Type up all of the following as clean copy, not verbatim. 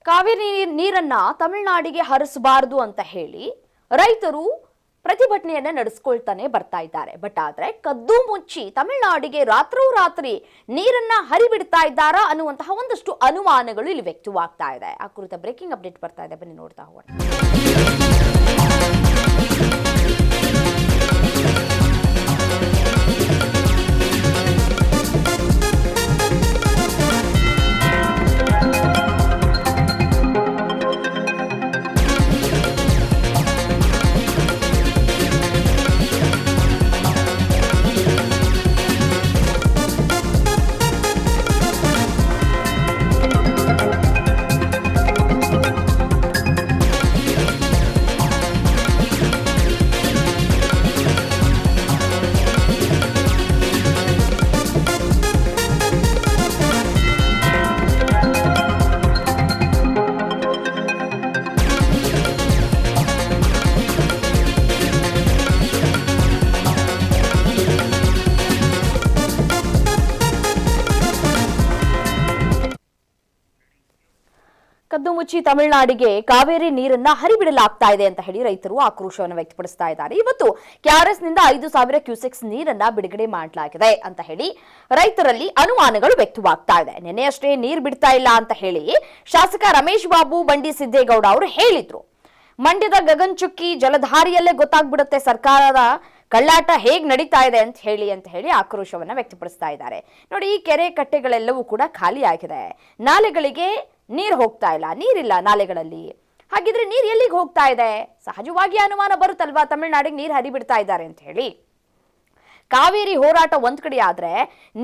ಕಾವೇರಿ ನೀರನ್ನ ತಮಿಳುನಾಡಿಗೆ ಹರಿಸಬಾರದು ಅಂತ ಹೇಳಿ ರೈತರು ಪ್ರತಿಭಟನೆಯನ್ನ ನಡೆಸಿಕೊಳ್ತಾನೆ ಬರ್ತಾ ಇದ್ದಾರೆ. ಬಟ್ ಆದ್ರೆ ಕದ್ದು ಮುಚ್ಚಿ ತಮಿಳುನಾಡಿಗೆ ರಾತ್ರೋರಾತ್ರಿ ನೀರನ್ನ ಹರಿಬಿಡ್ತಾ ಇದ್ದಾರಾ ಅನ್ನುವಂತಹ ಒಂದಷ್ಟು ಅನುಮಾನಗಳು ಇಲ್ಲಿ ವ್ಯಕ್ತವಾಗ್ತಾ ಇದೆ. ಆ ಕುರಿತ ಬ್ರೇಕಿಂಗ್ ಅಪ್ಡೇಟ್ ಬರ್ತಾ ಇದೆ, ಬನ್ನಿ ನೋಡ್ತಾ ಹೋಗೋಣ. ಕದ್ದು ಮುಚ್ಚಿ ತಮಿಳುನಾಡಿಗೆ ಕಾವೇರಿ ನೀರನ್ನ ಹರಿಬಿಡಲಾಗ್ತಾ ಇದೆ ಅಂತ ಹೇಳಿ ರೈತರು ಆಕ್ರೋಶವನ್ನು ವ್ಯಕ್ತಪಡಿಸ್ತಾ ಇದ್ದಾರೆ. ಇವತ್ತು ಕೆಆರ್ಎಸ್ ನಿಂದ 5,000 ಕ್ಯೂಸೆಕ್ಸ್ ನೀರನ್ನ ಬಿಡುಗಡೆ ಮಾಡಲಾಗಿದೆ ಅಂತ ಹೇಳಿ ರೈತರಲ್ಲಿ ಅನುಮಾನಗಳು ವ್ಯಕ್ತವಾಗ್ತಾ ಇದೆ. ನಿನ್ನೆಯಷ್ಟೇ ನೀರು ಬಿಡ್ತಾ ಇಲ್ಲ ಅಂತ ಹೇಳಿ ಶಾಸಕ ರಮೇಶ್ ಬಾಬು ಬಂಡಿ ಸಿದ್ದೇಗೌಡ ಅವರು ಹೇಳಿದ್ರು. ಮಂಡ್ಯದ ಗಗನಚುಕ್ಕಿ ಜಲಧಾರಿಯಲ್ಲೇ ಗೊತ್ತಾಗ್ಬಿಡುತ್ತೆ ಸರ್ಕಾರದ ಕಳ್ಳಾಟ ಹೇಗ್ ನಡೀತಾ ಇದೆ ಅಂತ ಹೇಳಿ ಆಕ್ರೋಶವನ್ನ ವ್ಯಕ್ತಪಡಿಸ್ತಾ ಇದ್ದಾರೆ. ನೋಡಿ, ಈ ಕೆರೆ ಕಟ್ಟೆಗಳೆಲ್ಲವೂ ಕೂಡ ಖಾಲಿ ಆಗಿದೆ. ನಾಲೆಗಳಿಗೆ ನೀರು ಹೋಗ್ತಾ ಇಲ್ಲ, ನೀರಿಲ್ಲ ನಾಲೆಗಳಲ್ಲಿ. ಹಾಗಿದ್ರೆ ನೀರು ಎಲ್ಲಿಗೆ ಹೋಗ್ತಾ ಇದೆ? ಸಹಜವಾಗಿ ಅನುಮಾನ ಬರುತ್ತಲ್ವಾ, ತಮಿಳುನಾಡಿಗೆ ನೀರು ಹರಿಬಿಡ್ತಾ ಇದ್ದಾರೆ ಅಂತ ಹೇಳಿ. ಕಾವೇರಿ ಹೋರಾಟ ಒಂದ್ ಕಡೆ ಆದ್ರೆ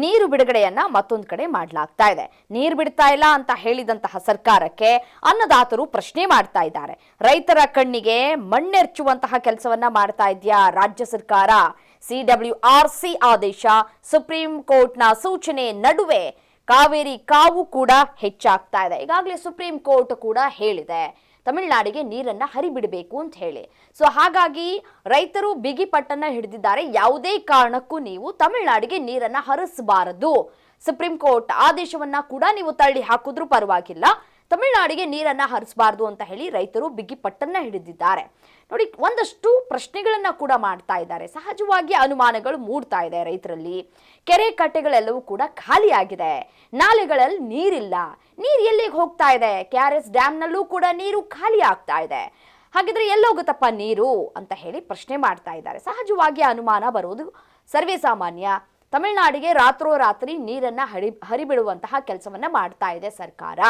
ನೀರು ಬಿಡುಗಡೆಯನ್ನ ಮತ್ತೊಂದ್ ಕಡೆ ಮಾಡ್ಲಾಗ್ತಾ ಇದೆ. ನೀರು ಬಿಡ್ತಾ ಇಲ್ಲ ಅಂತ ಹೇಳಿದಂತಹ ಸರ್ಕಾರಕ್ಕೆ ಅನ್ನದಾತರು ಪ್ರಶ್ನೆ ಮಾಡ್ತಾ ಇದ್ದಾರೆ. ರೈತರ ಕಣ್ಣಿಗೆ ಮಣ್ಣೆರ್ಚುವಂತಹ ಕೆಲಸವನ್ನ ಮಾಡ್ತಾ ಇದೆಯಾ ರಾಜ್ಯ ಸರ್ಕಾರ? CWRC ಆದೇಶ, ಸುಪ್ರೀಂ ಕೋರ್ಟ್ನ ಸೂಚನೆ ನಡುವೆ ಕಾವೇರಿ ಕಾವು ಕೂಡ ಹೆಚ್ಚಾಗ್ತಾ ಇದೆ. ಈಗಾಗಲೇ ಸುಪ್ರೀಂ ಕೋರ್ಟ್ ಕೂಡ ಹೇಳಿದೆ ತಮಿಳುನಾಡಿಗೆ ನೀರನ್ನ ಹರಿಬಿಡಬೇಕು ಅಂತ ಹೇಳಿ. ಸೊ ಹಾಗಾಗಿ ರೈತರು ಬಿಗಿ ಪಟ್ಟನ್ನ ಹಿಡಿದಿದ್ದಾರೆ. ಯಾವುದೇ ಕಾರಣಕ್ಕೂ ನೀವು ತಮಿಳುನಾಡಿಗೆ ನೀರನ್ನ ಹರಿಸಬಾರದು. ಸುಪ್ರೀಂ ಕೋರ್ಟ್ ಆದೇಶವನ್ನ ಕೂಡ ನೀವು ತಳ್ಳಿ ಹಾಕಿದ್ರೂ ಪರವಾಗಿಲ್ಲ, ತಮಿಳುನಾಡಿಗೆ ನೀರನ್ನ ಹರಿಸಬಾರದು ಅಂತ ಹೇಳಿ ರೈತರು ಬಿಗಿ ಪಟ್ಟನ್ನ ಹಿಡಿದಿದ್ದಾರೆ. ನೋಡಿ, ಒಂದಷ್ಟು ಪ್ರಶ್ನೆಗಳನ್ನ ಕೂಡ ಮಾಡ್ತಾ ಇದ್ದಾರೆ. ಸಹಜವಾಗಿ ಅನುಮಾನಗಳು ಮೂಡ್ತಾ ಇದೆ ರೈತರಲ್ಲಿ. ಕೆರೆ ಕಟ್ಟೆಗಳೆಲ್ಲವೂ ಕೂಡ ಖಾಲಿ ಆಗಿದೆ, ನಾಲೆಗಳಲ್ಲಿ ನೀರಿಲ್ಲ. ನೀರು ಎಲ್ಲಿಗೆ ಹೋಗ್ತಾ ಇದೆ? KRS ಡ್ಯಾಮ್ನಲ್ಲೂ ಕೂಡ ನೀರು ಖಾಲಿ ಆಗ್ತಾ ಇದೆ. ಹಾಗಿದ್ರೆ ಎಲ್ಲೋಗುತ್ತಪ್ಪ ನೀರು ಅಂತ ಹೇಳಿ ಪ್ರಶ್ನೆ ಮಾಡ್ತಾ ಇದ್ದಾರೆ. ಸಹಜವಾಗಿ ಅನುಮಾನ ಬರುವುದು ಸರ್ವೇ ಸಾಮಾನ್ಯ. ತಮಿಳುನಾಡಿಗೆ ರಾತ್ರೋರಾತ್ರಿ ನೀರನ್ನ ಹರಿಬಿಡುವಂತಹ ಕೆಲಸವನ್ನ ಮಾಡ್ತಾ ಇದೆ ಸರ್ಕಾರ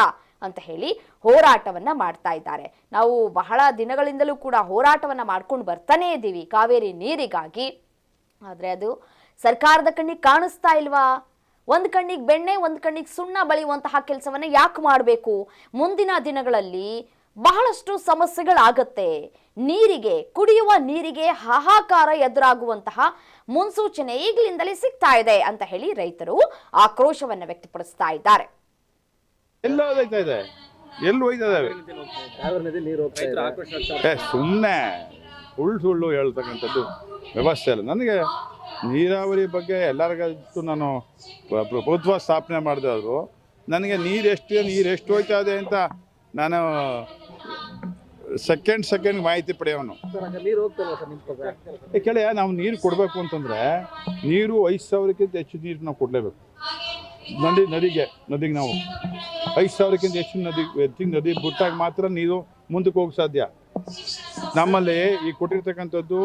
ಅಂತ ಹೇಳಿ ಹೋರಾಟವನ್ನ ಮಾಡ್ತಾ ಇದ್ದಾರೆ. ನಾವು ಬಹಳ ದಿನಗಳಿಂದಲೂ ಕೂಡ ಹೋರಾಟವನ್ನ ಮಾಡ್ಕೊಂಡು ಬರ್ತಾನೆ ಇದ್ದೀವಿ ಕಾವೇರಿ ನೀರಿಗಾಗಿ. ಆದ್ರೆ ಅದು ಸರ್ಕಾರದ ಕಣ್ಣಿಗೆ ಕಾಣಿಸ್ತಾ ಇಲ್ವಾ? ಒಂದ್ ಕಣ್ಣಿಗೆ ಬೆಣ್ಣೆ, ಒಂದ್ ಕಣ್ಣಿಗೆ ಸುಣ್ಣ ಬಳಿಯುವಂತಹ ಕೆಲಸವನ್ನ ಯಾಕೆ ಮಾಡಬೇಕು? ಮುಂದಿನ ದಿನಗಳಲ್ಲಿ ಬಹಳಷ್ಟು ಸಮಸ್ಯೆಗಳಾಗತ್ತೆ. ನೀರಿಗೆ, ಕುಡಿಯುವ ನೀರಿಗೆ ಹಾಹಾಕಾರ ಎದುರಾಗುವಂತಹ ಮುನ್ಸೂಚನೆ ಈಗಲಿಂದಲೇ ಸಿಗ್ತಾ ಇದೆ ಅಂತ ಹೇಳಿ ರೈತರು ಆಕ್ರೋಶವನ್ನ ವ್ಯಕ್ತಪಡಿಸ್ತಾ ಇದ್ದಾರೆ. ಸುಮ್ಮನೆ ಸುಳ್ಳು ಹೇಳ್ತಕ್ಕಂಥದ್ದು ವ್ಯವಸ್ಥೆ ಅಲ್ಲ. ನನಗೆ ನೀರಾವರಿ ಬಗ್ಗೆ ಎಲ್ಲರಿಗೂ ನಾನು ಪ್ರಭುತ್ವ ಸ್ಥಾಪನೆ ಮಾಡಿದವರು ನನಗೆ ನೀರು ಎಷ್ಟು ಹೋಯ್ತಾ ಇದೆ ಅಂತ ನಾನು ಸೆಕೆಂಡ್ ಮಾಹಿತಿ ಪಡೆಯೋನು. ಕೇಳಿ, ನಾವು ನೀರು ಕೊಡಬೇಕು ಅಂತಂದರೆ ನೀರು 5,000ಕ್ಕಿಂತ ಹೆಚ್ಚು ನೀರು ನಾವು ಕೊಡಲೇಬೇಕು. ನದಿಗೆ ನಾವು 5,000ಕ್ಕಿಂತ ಹೆಚ್ಚು ನದಿ ಬಿಟ್ಟಾಗ ಮಾತ್ರ ನೀರು ಮುಂದಕ್ಕೆ ಹೋಗಿ ಸಾಧ್ಯ. ನಮ್ಮಲ್ಲಿ ಈ ಕೊಟ್ಟಿರ್ತಕ್ಕಂಥದ್ದು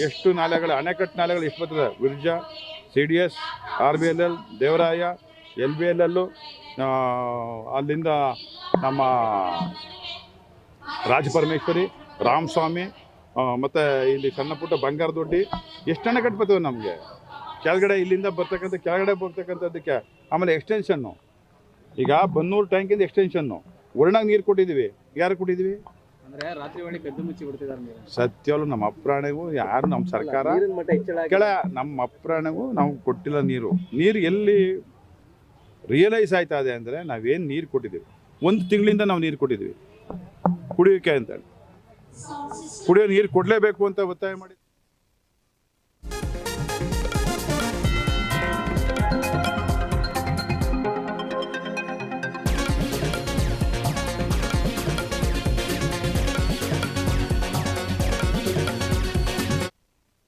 ಎಷ್ಟು ನಾಲೆಗಳು, ಅಣೆಕಟ್ಟು ನಾಲೆಗಳು ಎಷ್ಟು ಬರ್ತದೆ? ವಿರ್ಜಾ, CDS, RBLL, ದೇವರಾಯ, LBLL, ಅಲ್ಲಿಂದ ನಮ್ಮ ರಾಜಪರಮೇಶ್ವರಿ, ರಾಮಸ್ವಾಮಿ, ಮತ್ತು ಇಲ್ಲಿ ಸಣ್ಣ ಪುಟ್ಟ ಬಂಗಾರ ದೊಡ್ಡಿ, ಎಷ್ಟು ಅಣೆಕಟ್ಟು ಬರ್ತವೆ ನಮಗೆ ಕೆಳಗಡೆ. ಇಲ್ಲಿಂದ ಕೆಳಗಡೆ ಬರ್ತಕ್ಕಂಥದ್ದಕ್ಕೆ ಆಮೇಲೆ ಎಕ್ಸ್ಟೆನ್ಷನ್ನು. ಈಗ ಬನ್ನೂರು ಟ್ಯಾಂಕಿಂದ ಎಕ್ಸ್ಟೆನ್ಷನ್ನು ವರ್ಣಾಗ ನೀರು ಕೊಟ್ಟಿದ್ದೀವಿ. ಯಾರು ಕೊಟ್ಟಿದ್ದೀವಿ? ಸತ್ಯವಲ್ಲ, ನಮ್ಮ ಅಪ್ರಾಣಿಗೂ ಯಾರು ನಮ್ಮ ಸರ್ಕಾರ ನಮ್ಮ ಅಪ್ರಾಣಿಗೂ ನಾವು ಕೊಟ್ಟಿಲ್ಲ. ನೀರು ಎಲ್ಲಿ ರಿಯಲೈಸ್ ಆಯ್ತಾ ಇದೆ ಅಂದರೆ ನಾವೇನು ನೀರು ಕೊಟ್ಟಿದ್ದೀವಿ, 1 ತಿಂಗಳಿಂದ ನಾವು ನೀರು ಕೊಟ್ಟಿದ್ದೀವಿ ಕುಡಿಯೋಕ್ಕೆ ಅಂತೇಳಿ. ಕುಡಿಯೋ ನೀರು ಕೊಡಲೇಬೇಕು ಅಂತ ಒತ್ತಾಯ ಮಾಡಿ